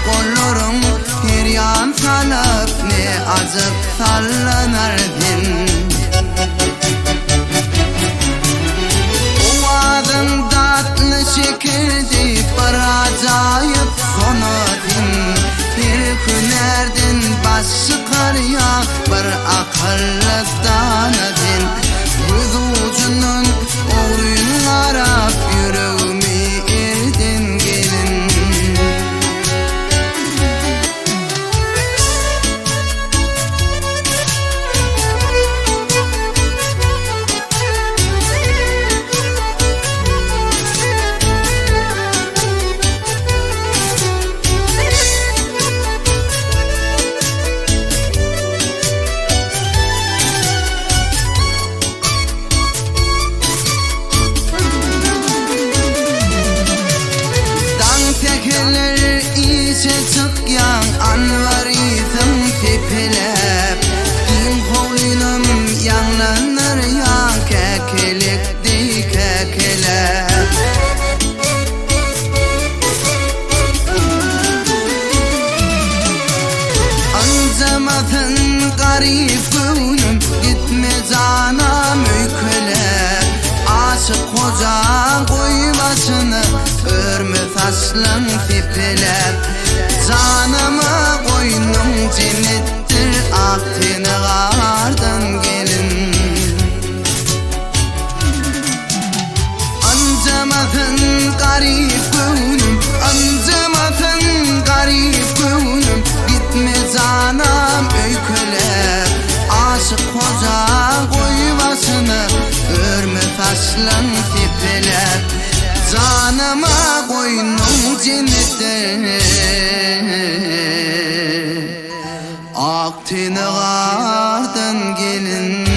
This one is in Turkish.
kollarım her yan salıp ne acıp sallanardın. Ovadın tatlı şekilde bir acayip sonadın. Bir hünerden baş çıkarya bir akıllı danadın. Göz ucunun oğruyunlara yüreğimi erdin gelin. Tekeler ise çıkyan anvar idim tepelep. Din kovlinum yanlanır ya kekelek dey kekelep. Ancamatın garip gönlüm gitme canam öykelep. Aşık koca koy başını örme taşlan tepelep. Canıma koynum cennettir aktini gardan gelin. Ancamatın garip gönlüm, ancamatın garip gönlüm gitme canım öykelep. Aşık koca koy başını örme taşlan tepelep. Canıma koynum cennette aktini gardan gelin.